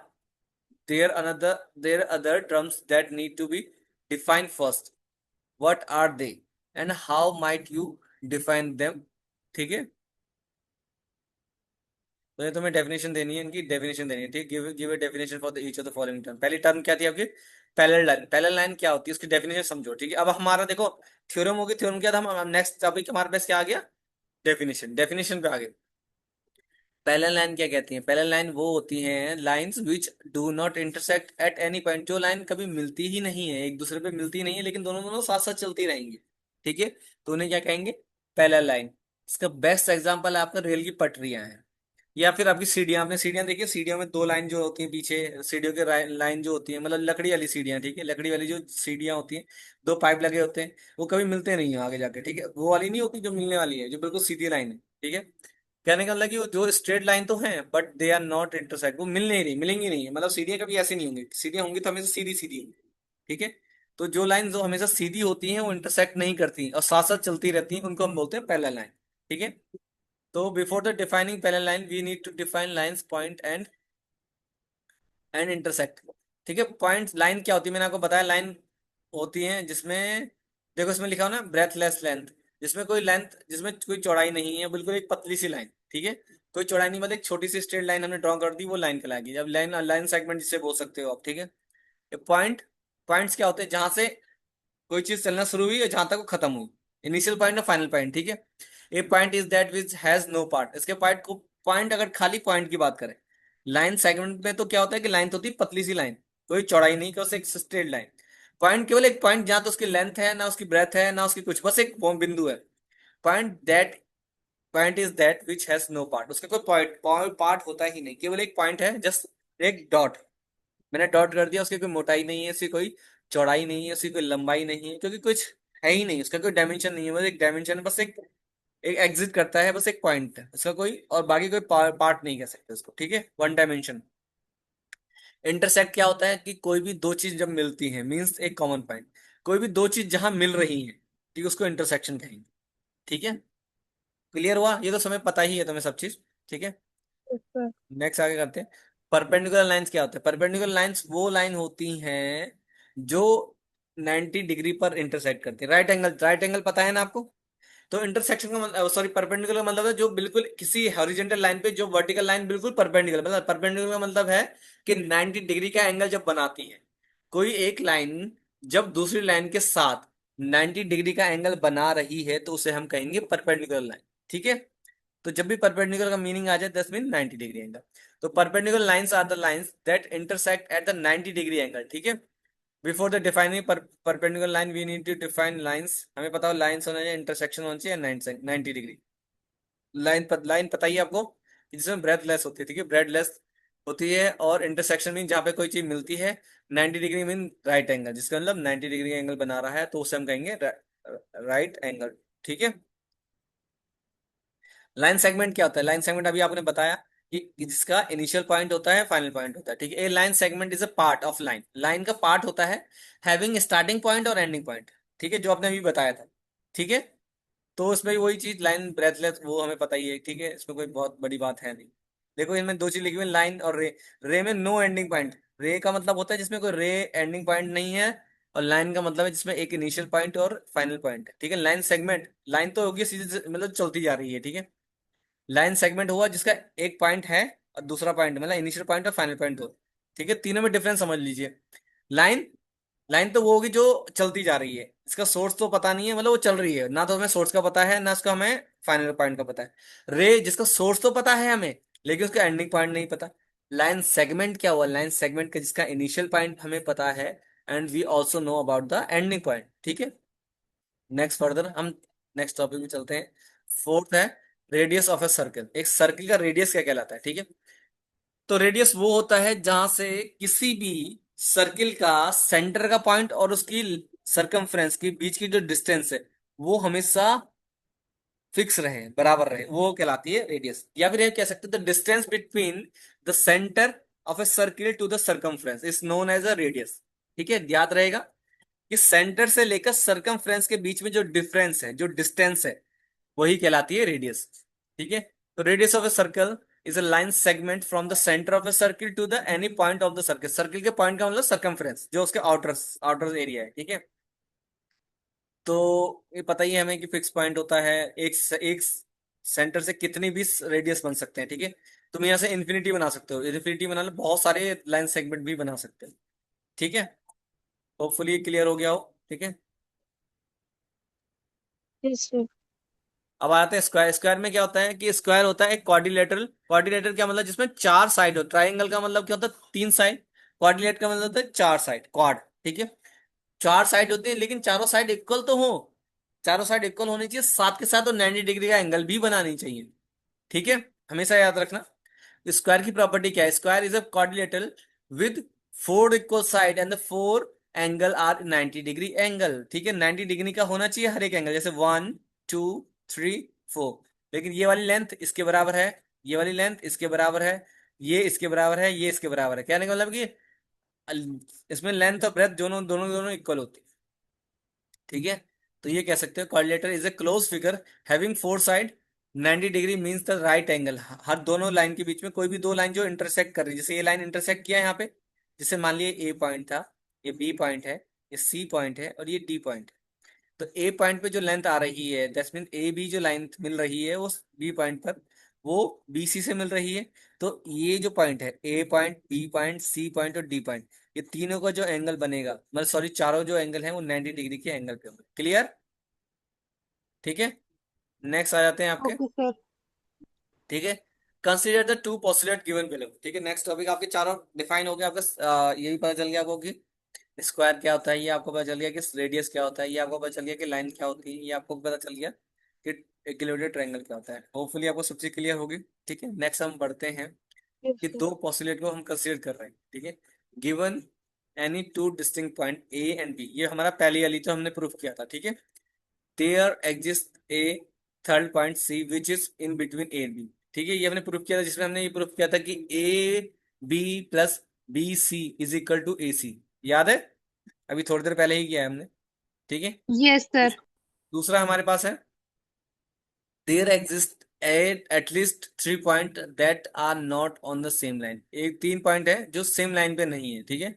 there other terms that need to be defined first, what are they and how might you define them. ठीक है, तो ये तुम्हें डेफिनेशन देनी है, इनकी डेफिनेशन देनी है। ठीक, give a definition for the each of the following term. पहली टर्म क्या थी आपकी, पैरेलल लाइन। पैरेलल लाइन क्या होती है, उसकी डेफिनेशन समझो। ठीक है, अब हमारा देखो थ्योरम होगी, थ्योरम क्या था, हम नेक्स्ट टॉपिक हमारे पास क्या आ गया, डेफिनेशन। डेफिनेशन पे आ गए। पैरेलल लाइन क्या कहती है, पैरेलल लाइन वो होती हैं lines which do not intersect at any point, जो लाइन कभी मिलती ही नहीं है, एक दूसरे पे मिलती नहीं है, लेकिन दोनों दोनों साथ साथ चलती रहेंगी। ठीक है, तो उन्हें क्या कहेंगे, पैरेलल लाइन। इसका बेस्ट एग्जांपल है आपका रेल की पटरियां हैं, या फिर आपकी सीढ़ियां। आपने सीढ़ियां देखी है, सीढ़ियों में दो लाइन जो होती है पीछे, सीढ़ियों के लाइन जो होती है, मतलब लकड़ी वाली सीढ़ियां। ठीक है, लकड़ी वाली जो सीढ़ियां होती हैं, दो पाइप लगे होते हैं, वो कभी मिलते नहीं है आगे जाके। ठीक है, वो वाली नहीं होती जो मिलने वाली है, जो बिल्कुल सीधी लाइन है। ठीक है, कहने का मतलब कि वो जो स्ट्रेट लाइन तो है but they are not intersect, वो मिल नहीं रही, मिलेंगी नहीं है। मतलब सीढ़ियां कभी ऐसी नहीं होंगी, सीढ़ियां होंगी तो हमेशा सीधी सीधी होंगी। ठीक है, तो जो लाइन जो हमेशा सीधी होती हैं वो इंटरसेक्ट नहीं करती और साथ साथ चलती रहती हैं, उनको हम बोलते हैं पैरेलल लाइन। ठीक है, तो before the defining parallel line we need to define lines point and intersect. ठीक है, पॉइंट लाइन क्या होती है, मैंने आपको बताया लाइन होती है जिसमें, देखो इसमें लिखा हो ना ब्रेथलेस लेंथ, जिसमें कोई लेंथ, जिसमें कोई चौड़ाई नहीं है, बिल्कुल एक पतली सी लाइन। ठीक है, कोई चौड़ाई नहीं, मतलब एक छोटी सी स्ट्रेट लाइन हमने ड्रॉ कर दी, वो लाइन कहलाएगी। अब लाइन, लाइन सेगमेंट जिसे बोल सकते हो आप। ठीक है, पॉइंट, पॉइंट्स क्या होते हैं, जहां से कोई चीज चलना शुरू हुई और जहां तक वो खत्म हुई, इनिशियल पॉइंट और फाइनल पॉइंट। ठीक है, ए point is that which has no part. इसके पॉइंट को, पॉइंट अगर खाली पॉइंट की बात करें, लाइन सेगमेंट में तो क्या होता है कि लाइन तो होती है पतली सी लाइन, कोई चौड़ाई नहीं, कि एक स्ट्रेट लाइन। पॉइंट केवल एक पॉइंट, जहां तो उसकी लेंथ है ना उसकी ब्रेथ है ना उसकी कुछ, बस एक वो बिंदु है। Point that, point is that which has no part, उसका कोई पॉइंट पार्ट होता ही नहीं, केवल एक पॉइंट है, जस्ट एक डॉट। मैंने डॉट कर दिया, उसकी कोई मोटाई नहीं है, उसकी कोई चौड़ाई नहीं है, उसकी कोई लंबाई नहीं है, क्योंकि कुछ है ही नहीं, उसका कोई डायमेंशन नहीं है, बस एक डायमेंशन है, बस एक एक एग्जिट करता है, बस एक पॉइंट है उसका, कोई और बाकी कोई पार्ट नहीं कह सकते उसको। ठीक है, वन डायमेंशन। इंटरसेक्ट क्या होता है कि कोई भी दो चीज जब मिलती है, मींस एक कॉमन पॉइंट, कोई भी दो चीज जहां मिल रही है, ठीक है, उसको इंटरसेक्शन कहेंगे। ठीक है, क्लियर हुआ, ये तो समय पता ही है तुम्हें सब चीज। ठीक है, यस सर। नेक्स्ट आगे करते हैं। परपेंडिकुलर लाइंस क्या होते हैं, परपेंडिकुलर लाइंस वो लाइन होती हैं जो 90 डिग्री पर इंटरसेक्ट करती है। राइट एंगल, राइट एंगल पता है ना आपको। तो इंटरसेक्शन का मतलब, सॉरी, परपेंडिकुलर मतलब है जो बिल्कुल किसी हॉरिजॉन्टल लाइन पे जो वर्टिकल लाइन बिल्कुल परपेंडिकुलर, मतलब परपेंडिकुलर का मतलब है कि 90 डिग्री का एंगल जब बनाती है कोई एक लाइन, जब दूसरी लाइन के साथ 90 डिग्री का एंगल बना रही है, तो उसे हम कहेंगे परपेंडिकुलर लाइन। ठीक है, तो जब भी परपेंडिकुलर का मीनिंग आ जाए, दस मीन 90 डिग्री एंगल। तो perpendicular lines are the lines that intersect at the 90 degree angle. ठीक है, before the defining perpendicular line we need to define lines. हमें पता हो लाइंस होना चाहिए, इंटरसेक्शन होना चाहिए 90 डिग्री। लाइन पता ही है आपको कि जिसमें ब्रेथलेस होती है। ठीक है, ब्रेथलेस होती है, और इंटरसेक्शन मीन जहाँ पे कोई चीज मिलती है। 90 डिग्री मीन राइट एंगल, जिसका मतलब 90 डिग्री एंगल बना रहा है, तो उसे हम कहेंगे राइट एंगल। ठीक है, लाइन सेगमेंट क्या होता है, लाइन सेगमेंट अभी आपने बताया कि जिसका इनिशियल पॉइंट होता है, फाइनल पॉइंट होता है। ठीक है, a line segment is a part of line, line का पार्ट होता है हैविंग स्टार्टिंग पॉइंट और एंडिंग पॉइंट। ठीक है, जो आपने अभी बताया था। ठीक है, तो उसमें वही चीज लाइन ब्रेथलेस, वो हमें पता ही है। ठीक है, इसमें कोई बहुत बड़ी बात है नहीं। देखो इनमें दो चीज लिखी हुई, लाइन और रे। रे में नो एंडिंग पॉइंट, रे का मतलब होता है जिसमें कोई रे एंडिंग पॉइंट नहीं है, और लाइन का मतलब है जिसमें एक इनिशियल पॉइंट और फाइनल पॉइंट है। ठीक है, लाइन सेगमेंट, लाइन तो होगी सीधी मतलब चलती जा रही है। ठीक है, लाइन सेगमेंट हुआ जिसका एक पॉइंट है और दूसरा पॉइंट मतलब इनिशियल पॉइंट और फाइनल पॉइंट हो। ठीक है, तीनों में डिफरेंस समझ लीजिए। लाइन, लाइन तो वो होगी जो चलती जा रही है, इसका सोर्स तो पता नहीं है, मतलब वो चल रही है, ना तो हमें सोर्स का पता है ना उसका हमें फाइनल पॉइंट का पता है। रे, जिसका सोर्स तो पता है हमें लेकिन उसका एंडिंग पॉइंट नहीं पता। लाइन सेगमेंट क्या हुआ, लाइन सेगमेंट का जिसका इनिशियल पॉइंट हमें पता है and we also know about the ending point. ठीक है, नेक्स्ट फर्दर हम नेक्स्ट टॉपिक में चलते हैं। फोर्थ है रेडियस ऑफ ए सर्कल। एक सर्कल का रेडियस क्या कहलाता है? ठीक है, तो रेडियस वो होता है जहां से किसी भी सर्किल का सेंटर का पॉइंट और उसकी सरकमफ्रेंस के बीच की जो डिस्टेंस है वो हमेशा फिक्स रहे, बराबर रहे, वो कहलाती है रेडियस। या फिर ये कह सकते हैं the distance between the centre of a circle to the circumference is known as a radius. ठीक है, याद रहेगा कि सेंटर से लेकर सरकमफ्रेंस के बीच में जो डिफरेंस है, जो डिस्टेंस है, वही कहलाती है रेडियस। ठीक है, तो radius of a circle is a line segment from the centre of a circle to the any point of the circle. Circle के पॉइंट का मतलब सरकमफ्रेंस, जो उसके आउटर आउटर एरिया है। ठीक है, तो ये पता ही है हमें कि फिक्स पॉइंट होता है, एक सेंटर से कितने भी रेडियस बन सकते हैं। ठीक है, तुम यहाँ से इन्फिनिटी बना सकते हो, इन्फिनिटी बनाने बहुत सारे लाइन सेगमेंट भी बना सकते हो। ठीक है, होपफुली क्लियर हो गया हो। ठीक है, यस सर। अब आते हैं स्क्वायर। स्क्वायर में क्या होता है कि स्क्वायर होता है एक क्वाड्रिलेटरल। क्वाड्रिलेटरल क्या मतलब, जिसमें चार साइड हो। ट्राइंगल का मतलब क्या होता है, तीन साइड। क्वाड्रिलेट का मतलब होता है चार साइड, क्वाड। ठीक है, चार साइड होते हैं लेकिन चारों साइड इक्वल तो हो, चारों साइड इक्वल होनी चाहिए, साथ के साथ और 90 डिग्री का एंगल भी बनानी चाहिए। ठीक है, हमेशा याद रखना। स्क्वायर की प्रॉपर्टी क्या है, square is a quadrilateral with four equal side and the four angle are 90 degree angle. ठीक है, 90 डिग्री का होना चाहिए हर एक एंगल, जैसे 1 2 3 4। लेकिन ये वाली लेंथ इसके बराबर है, ये वाली लेंथ इसके बराबर है, ये इसके बराबर है, ये इसके बराबर है। कहने का मतलब कि इसमें लेंथ और ब्रेथ दोनों दोनों दोनों इक्वल होती है। ठीक है, तो ये कह सकते हो quadrilateral is a close figure having four side. 90 degree means the right angle. हर दोनों लाइन के बीच में कोई भी दो लाइन जो इंटरसेक्ट कर रही है, जैसे ये लाइन इंटरसेक्ट किया है यहाँ पे, जैसे मान लिया ए पॉइंट था, ये बी पॉइंट है, ये सी पॉइंट है और ये डी पॉइंट है। तो ए पॉइंट पे जो लेंथ आ रही है दैट्स मीन ए बी जो लाइन मिल रही है उस बी पॉइंट पर, वो बी सी से मिल रही है। तो ये जो पॉइंट है ए point, B point, C point और डी पॉइंट, ये तीनों का जो एंगल बनेगा, मतलब सॉरी चारों जो एंगल है वो 90 डिग्री के एंगल पे होंगे। क्लियर? ठीक है, नेक्स्ट आ जाते हैं आपके। Okay sir. ठीक है, consider the two postulate given below. ठीक है, नेक्स्ट टॉपिक आपके चारों डिफाइन हो गया आपका। ये भी पता चल गया आपको कि स्क्वायर क्या होता है, ये आपको पता चल गया कि रेडियस क्या होता है, ये आपको पता चल गया कि लाइन क्या होती है, ये आपको पता चल गया कि इक्विलेटरल ट्रायंगल क्या होता है। होपफुली आपको सब चीज क्लियर होगी। ठीक है, नेक्स्ट हम बढ़ते हैं यस कि सर। दो पोस्टुलेट को हम कंसीडर कर रहे हैं। ठीक है, given any two distinct point A and B, ये हमारा पहली वाली तो हमने प्रूफ किया था। ठीक है, there exist a third point C which is in between A and B. ठीक है, ये हमने प्रूफ किया था, जिसमें हमने ये प्रूफ किया था कि A B plus B C is equal to A C. याद है, अभी थोड़ी देर पहले ही किया है हमने। ठीक है, यस सर। दूसरा हमारे पास है there exist at least three point that are not on the same line. एक तीन पॉइंट है जो सेम लाइन पे नहीं है। ठीक है,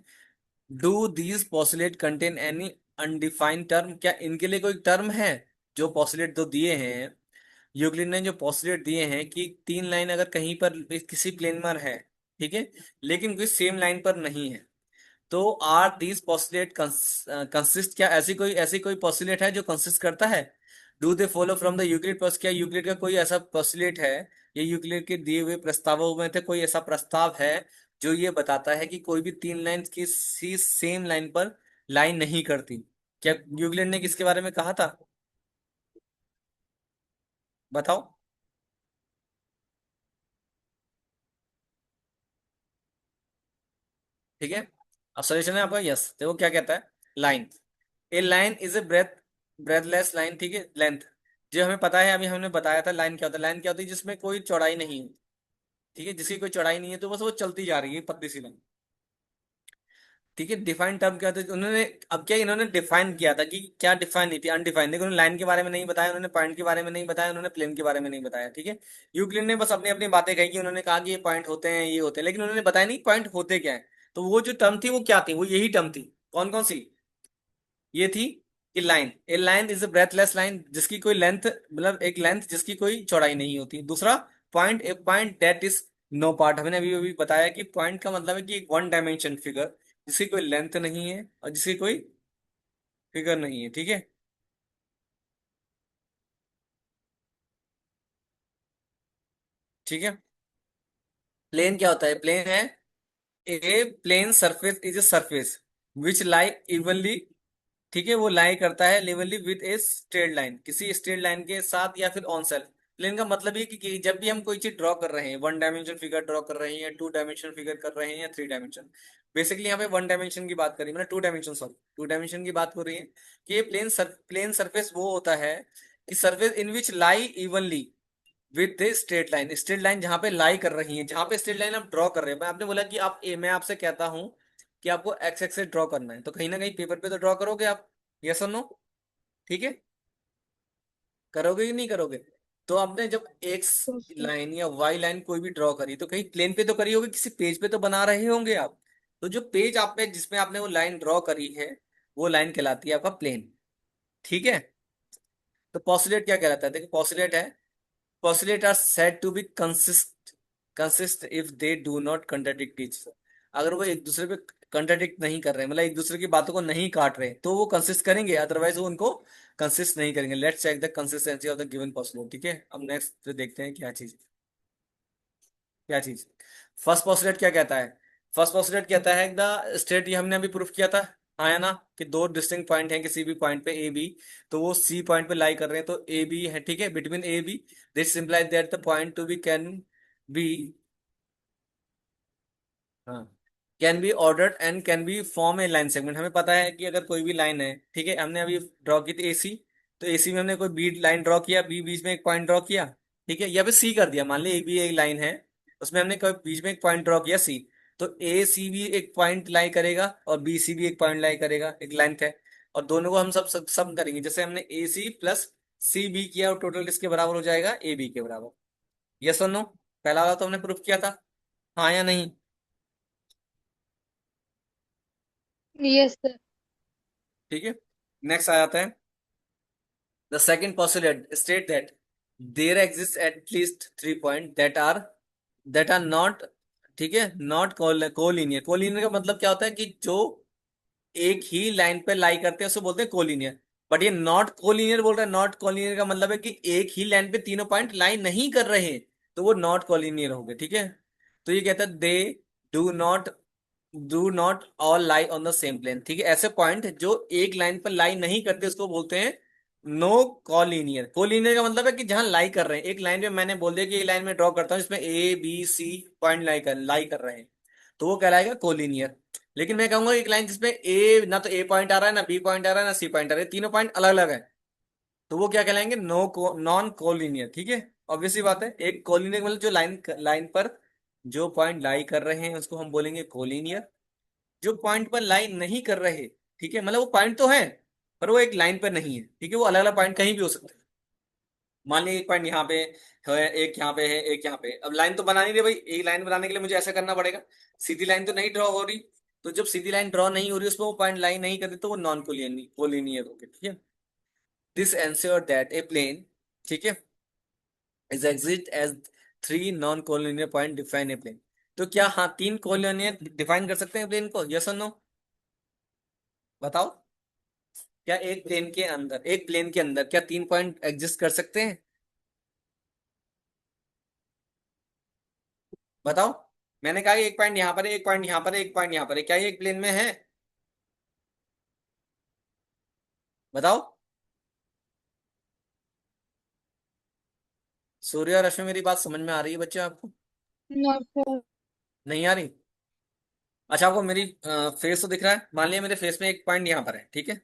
do these postulate contain any undefined term, क्या इनके लिए कोई टर्म है? जो पोस्टुलेट दो दिए हैं, यूक्लिड ने जो पोस्टुलेट दिए हैं कि तीन लाइन अगर कहीं पर किसी प्लेन में है, ठीक है, लेकिन कोई सेम लाइन पर नहीं है, तो आर दीज पोस्टुलेट कंसिस्ट, क्या ऐसी कोई पोस्टुलेट है जो कंसिस्ट करता है? Do they follow from the Euclid post, क्या यूक्लिड का कोई ऐसा पोस्टुलेट है, ये यूक्लिड के दिए हुए प्रस्तावों में थे कोई ऐसा प्रस्ताव है जो ये बताता है कि कोई भी तीन लाइन किसी सेम लाइन पर लाइन नहीं करती? क्या यूक्लिड ने किसके बारे में कहा था, बताओ? ठीक है, अब सॉल्यूशन है आपका, यस। देखो क्या कहता है, line, A line is a breathless line. ठीक है, लेंथ, जो हमें पता है, अभी हमने बताया था लाइन क्या होता है। लाइन क्या होती है, जिसमें कोई चौड़ाई नहीं है। ठीक है, जिसकी कोई चौड़ाई नहीं है तो बस वो चलती जा रही है, पतली सी लाइन। ठीक है, डिफाइन टर्म क्या होता है उन्होंने, अब क्या इन्होंने डिफाइन किया था कि क्या डिफाइन नहीं थी, अनडिफाइंड। देखो उन्होंने लाइन के बारे में नहीं बताया, उन्होंने पॉइंट के बारे में नहीं बताया, उन्होंने प्लेन के बारे में नहीं बताया। ठीक है, यूक्लिड ने बस अपनी अपनी बातें कही कि उन्होंने कहा कि ये पॉइंट होते हैं, ये होते हैं, लेकिन उन्होंने बताया नहीं पॉइंट होते क्या है। तो वो जो टर्म थी वो क्या थी, वो यही टर्म थी। कौन कौन सी, ये थी कि line, A line is a breathless line जिसकी कोई लेंथ, मतलब एक लेंथ जिसकी कोई चौड़ाई नहीं होती। दूसरा point, a point that is no part, हमने अभी अभी बताया कि पॉइंट का मतलब है कि एक वन डायमेंशन फिगर जिसकी कोई लेंथ नहीं है और जिसकी कोई फिगर नहीं है। ठीक है, ठीक है। प्लेन क्या होता है, प्लेन है a plane surface is a surface which lie evenly, ठीक है, वो लाई करता है levelly with a straight line, किसी स्ट्रेट लाइन के साथ या फिर ऑन सेल्फ। प्लेन का मतलब ये कि जब भी हम कोई चीज ड्रॉ कर रहे हैं, वन डायमेंशन फिगर ड्रॉ कर रहे हैं, या टू डायमेंशन फिगर कर रहे हैं, या थ्री डायमेंशन, बेसिकली यहाँ पे वन डायमेंशन की बात करी, मतलब two dimension, sorry, two dimension की बात हो रही है कि ये प्लेन सरफेस वो होता है कि surface in which lie evenly with the straight line, straight line जहां पे लाई कर रही है, जहां पे स्ट्रेट लाइन आप ड्रॉ कर रहे हैं। मैं आपने बोला कि आप मैं आपसे कहता हूं कि आपको एक्स एक्सेस ड्रॉ करना है, तो कहीं ना कहीं पेपर पे तो ड्रॉ करोगे आप, यस और नो। ठीक है, करोगे कि नहीं करोगे। तो आपने जब एक्स Okay. लाइन या वाई लाइन कोई भी ड्रॉ करी तो कहीं प्लेन पे तो करी होगी, किसी पेज पे तो बना रहे होंगे आप। तो जो पेज आप पे जिसमें आपने वो लाइन ड्रॉ करी है, वो लाइन कहलाती है आपका प्लेन। ठीक है, तो पॉस्टुलेट क्या कहलाता है, देखिए पॉस्टुलेट है, postulate are said to be consist if they do not contradict each other। अगर वो एक दूसरे पे कंट्राडिक्ट नहीं कर रहे, मतलब एक दूसरे की बातों को नहीं काट रहे, तो वो कंसिस्ट करेंगे, अदरवाइज वो उनको कंसिस्ट नहीं करेंगे। Let's check the consistency of the given postulate। ठीक है, अब नेक्स्ट देखते हैं क्या चीज, क्या चीज। फर्स्ट पोस्टुलेट क्या कहता है, फर्स्ट पोस्टुलेट कहता है द स्टेट, ये हमने अभी प्रूफ किया था, आया ना, कि दो डिस्टिंक्ट पॉइंट हैं किसी भी पॉइंट पे ए बी, तो वो सी पॉइंट पे लाई कर रहे हैं, तो ए बी है, ठीक है, between A B, this implies that the point to B can be, हाँ, can be ordered and can be form a line segment. हमें पता है कि अगर कोई भी लाइन है, ठीक है, हमने अभी ड्रॉ की थी एसी, तो एसी में हमने कोई बी लाइन ड्रॉ किया, बी बीच में एक पॉइंट ड्रॉ किया, ठीक है, या फिर सी कर दिया, मान ली एक भी एक लाइन है, उसमें हमने कोई बीच में एक पॉइंट ड्रॉ किया सी, तो ए सी भी एक पॉइंट लाई करेगा और बी सी भी एक पॉइंट लाई करेगा, एक लेंथ है, और दोनों को हम सब करेंगे, जैसे हमने ए सी प्लस सी बी किया और टोटल किसके बराबर हो जाएगा, ए बी के बराबर। यस और नो, पहला वाला तो हमने प्रूफ किया था, हाँ या नहीं। Yes, sir. ठीक है, नेक्स्ट आ जाता है, the second postulate state that there exists at least 3 points that are not, ठीक है, नॉट कोलिनियर। कोलिनियर का मतलब क्या होता है कि जो एक ही लाइन पे लाई करते हैं उसको बोलते हैं कोलिनियर। बट ये नॉट कोलिनियर बोल रहा है, नॉट कोलिनियर का मतलब है कि एक ही लाइन पे तीनों पॉइंट लाई नहीं कर रहे हैं, तो वो नॉट कोलिनियर हो गए। ठीक है, तो ये कहता है they do not do not all lie on the same plane. ठीक है, ऐसे पॉइंट जो एक लाइन पर लाई नहीं करते उसको बोलते हैं नो कॉलिनियर। कोलिनियर का मतलब है कि जहां लाई कर रहे हैं, एक लाइन पे मैंने बोल दिया कि ये लाइन में ड्रॉ करता हूँ इसमें ए बी सी पॉइंट लाई कर रहे हैं, तो वो कहलाएगा कोलिनियर। लेकिन मैं कहूंगा एक लाइन जिसमें ए ना तो ए पॉइंट आ रहा है, ना बी पॉइंट आ रहा है, ना सी पॉइंट आ रहा है, तीनों पॉइंट अलग अलग है, तो वो क्या कहलाएंगे, नॉन कोलिनियर। ठीक है, ऑब्वियसली बात है, एक कोलिनियर मतलब जो लाइन लाइन पर जो पॉइंट लाई कर रहे हैं उसको हम बोलेंगे कोलिनियर, जो पॉइंट पर लाइन नहीं कर रहे, ठीक है, मतलब वो पॉइंट तो है पर वो एक लाइन पर नहीं है, ठीक है, वो अलग अलग पॉइंट कहीं भी हो सकते हैं। मान लीजिए एक पॉइंट यहाँ पे है, एक यहाँ पे है, एक यहाँ पे, अब लाइन तो बना नहीं रही भाई, एक लाइन बनाने के लिए मुझे ऐसा करना पड़ेगा, सीधी लाइन तो नहीं ड्रॉ हो रही, तो जब सीधी लाइन ड्रॉ नहीं हो रही उसमें वो पॉइंट लाइन नहीं करते तो वो नॉन कोलिनियर हो गए। ठीक है, this ensure that a plane, ठीक है, is exist as three non collinear point define a plane. तो क्या हाँ तीन कोलिनियर डिफाइन कर सकते हैं प्लेन को, यस और नो, बताओ। क्या एक प्लेन के अंदर क्या तीन पॉइंट एग्जिस्ट कर सकते हैं, बताओ। मैंने कहा कि एक पॉइंट यहाँ पर है, एक पॉइंट यहाँ पर है, एक पॉइंट यहाँ पर है, क्या ये एक प्लेन में है, बताओ। सूर्य और रश्मि, मेरी बात समझ में आ रही है बच्चे आपको, No, sir. नहीं आ रही। अच्छा, आपको मेरी फेस तो दिख रहा है, मान लिया मेरे फेस में एक पॉइंट यहाँ पर है, ठीक है,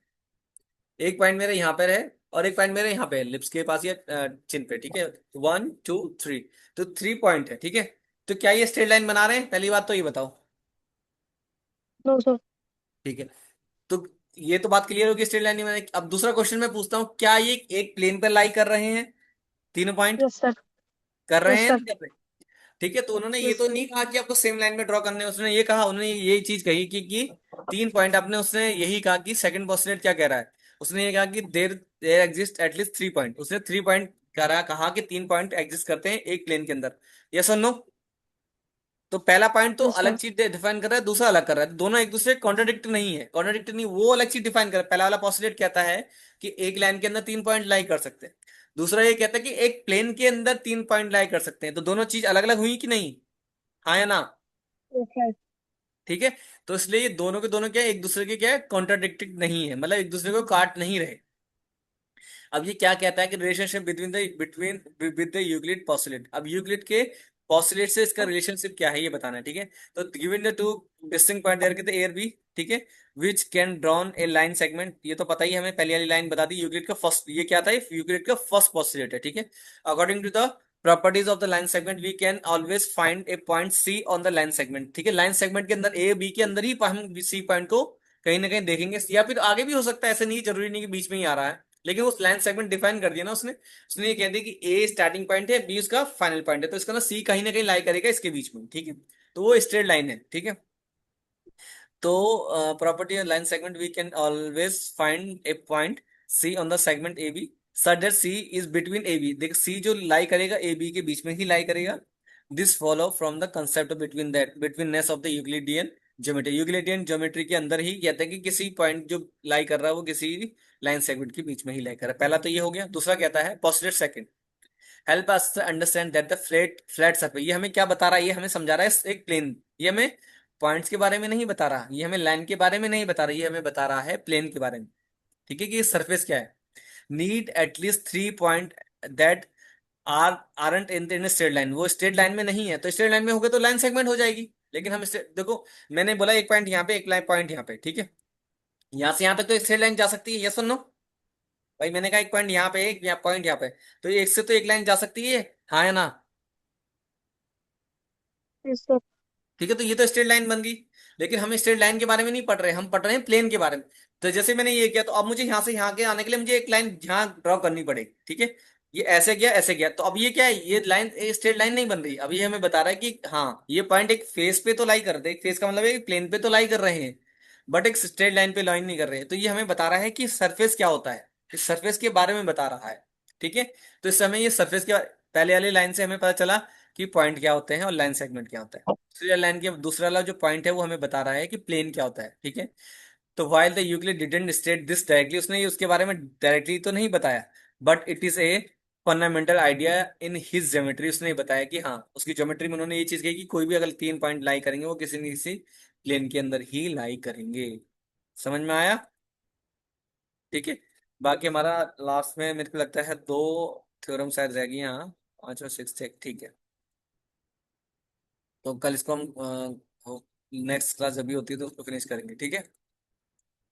एक पॉइंट मेरे यहाँ पर है और एक पॉइंट मेरे यहाँ पे है, लिप्स के पास या चिन पे, ठीक है, वन टू थ्री, तो थ्री पॉइंट है। ठीक है, तो क्या ये स्ट्रेट लाइन बना रहे हैं, पहली बात तो ये बताओ। No, sir. ठीक है। तो ये तो बात क्लियर होगी स्ट्रेट लाइन नहीं बनेगी। अब दूसरा क्वेश्चन मैं पूछता हूँ, क्या ये एक प्लेन पर लाई कर रहे हैं तीनों पॉइंट? Yes sir. कर रहे यस हैं सर। नहीं कर रहे? ठीक है, तो उन्होंने ये यस तो सर। नहीं कहा कि आपको सेम लाइन में ड्रॉ करने हैं, उसने ये कहा, उन्होंने ये चीज कही कि तीन पॉइंट आपने, उसने यही कहा कि सेकंड पोस्टुलेट क्या कह रहा है, उसने ये कहा कि there there exist at least three point, उसने थ्री पॉइंट कहा कि तीन पॉइंट एग्जिस्ट करते हैं एक प्लेन के अंदर। यस और नो? तो पहला पॉइंट तो यस अलग सर। चीज डिफाइन कर रहा है, दूसरा अलग कर रहा है, दोनों एक दूसरे कॉन्ट्राडिक्ट नहीं है, कॉन्ट्राडिक्ट नहीं, वो अलग चीज डिफाइन कर रहा है। पहला वाला पोस्टुलेट कहता है कि एक लाइन के अंदर तीन पॉइंट लाई कर सकते हैं, दूसरा ये कहता है कि एक प्लेन के अंदर तीन पॉइंट लाई कर सकते हैं, तो दोनों चीज अलग अलग हुई कि नहीं? हाँ या ना? Yes sir. ठीक है। तो इसलिए ये दोनों के दोनों क्या है, एक दूसरे के क्या है, कॉन्ट्राडिक्टिंग नहीं है, मतलब एक दूसरे को काट नहीं रहे। अब ये क्या कहता है कि relationship between with the Euclid postulate, अब यूक्लिड के पोस्टुलेट से इसका रिलेशनशिप क्या है ये बताना है। ठीक है। तो given the two distinct point there कहते हैं ए और बी, ठीक है, which can drawn a line segment, ये तो पता ही है हमें, पहली वाली लाइन बता दी यूक्लिड का फर्स्ट, ये क्या था, यूक्लिड का फर्स्ट पोस्टुलेट है। ठीक है। According to the properties of the line segment we can always find a point C on the line segment. ठीक है, लाइन सेगमेंट के अंदर ए बी के अंदर ही हम सी पॉइंट को कहीं ना कहीं देखेंगे, या फिर आगे भी हो सकता है, ऐसे नहीं जरूरी नहीं कि बीच में ही आ रहा है, लेकिन उस लाइन सेगमेंट डिफाइन कर दिया ना उसने, उसने ये कह दिया कि ए स्टार्टिंग पॉइंट है, बी उसका फाइनल पॉइंट है, तो इसका ना सी कहीं ना कहीं लाई करेगा इसके बीच में। ठीक है। तो वो स्ट्रेट लाइन है। ठीक है। तो property line segment we can always find a point C on the segment A B such that C is between A B, देख सी जो लाई करेगा ए बी के बीच में ही लाई करेगा। This follow from the concept between that betweenness of the Euclidean geometry, Euclidean geometry के अंदर ही कहते हैं कि किसी पॉइंट जो लाई कर रहा है वो किसी लाइन सेगमेंट के बीच में ही लाई कर रहा है। पहला तो ये हो गया। दूसरा कहता है postulate second, help us understand that the flat flat surface, ये हमें क्या बता रहा है, ये हमें समझा रहा है एक प्लेन, ये हमें पॉइंट्स के बारे में नहीं बता रहा, ये हमें लाइन के बारे में नहीं बता रहा, ये हमें बता रहा है प्लेन के बारे में। ठीक है, कि सरफेस क्या है, need at least three point that aren't in straight line, वो स्ट्रेट लाइन में नहीं है, तो स्ट्रेट लाइन में हो गए तो लाइन सेगमेंट हो जाएगी। लेकिन हम देखो, मैंने बोला एक पॉइंट यहाँ पे, एक लाइन पॉइंट यहाँ पे, ठीक है, यहाँ से यहाँ तक तो स्ट्रेट लाइन जा सकती है, यस और नो? भाई मैंने कहा एक पॉइंट यहाँ पे, एक यहाँ पॉइंट यहाँ पे, तो एक से तो एक लाइन जा सकती है, हाँ या ना? Yes sir. ठीक है, तो ये तो स्ट्रेट लाइन बन गई। लेकिन हम स्ट्रेट लाइन के बारे में नहीं पढ़ रहे, हम पढ़ रहे हैं प्लेन के बारे में। तो जैसे मैंने ये किया, तो अब मुझे यहाँ से यहाँ के आने के लिए मुझे एक लाइन यहाँ ड्रॉ करनी पड़ेगी। ठीक है, ये ऐसे गया ऐसे गया, तो अब ये क्या है, ये लाइन स्ट्रेट लाइन नहीं बन रही, अब ये हमें बता रहा है कि हाँ ये पॉइंट एक फेस पे तो लाई कर रहे, एक फेस का मतलब है प्लेन पे तो लाई कर रहे हैं, बट एक स्ट्रेट लाइन पे लाइन नहीं कर रहे हैं, तो ये हमें बता रहा है कि सरफेस क्या होता है, इस सरफेस के बारे में बता रहा है। ठीक है। तो इस समय ये सरफेस के पहले वाली लाइन से हमें पता चला कि पॉइंट क्या होते हैं और लाइन सेगमेंट क्या होता है। दूसरी लाइन के दूसरा वाला जो पॉइंट है वो हमें बता रहा है कि प्लेन क्या होता है। ठीक है। तो while the Euclid didn't state this directly, उसने ये उसके बारे में डायरेक्टली तो नहीं बताया, but it is a fundamental idea in his geometry, उसने ये बताया कि हाँ उसकी ज्योमेट्री में उन्होंने ये चीज कही कि कोई भी अगर तीन पॉइंट लाई करेंगे वो किसी न किसी प्लेन के अंदर ही लाई करेंगे। समझ में आया? ठीक है। बाकी हमारा लास्ट में मेरे को लगता है दो थ्योरम शायद रह गई यहाँ, पांच और सिक्स, ठीक है। तो कल इसको हम नेक्स्ट क्लास जब भी होती है तो उसको फिनिश करेंगे। ठीक है।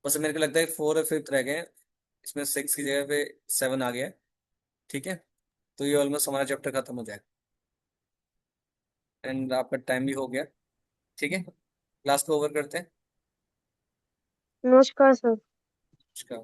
बस मेरे को लगता है फोर और फिफ्थ रह गए हैं, इसमें सिक्स की जगह पे सेवन आ गया है। ठीक है। तो ये ऑलमोस्ट हमारा चैप्टर खत्म हो जाएगा, एंड आपका टाइम भी हो गया। ठीक है, क्लास को ओवर करते हैं। नमस्कार सर। नमस्कार।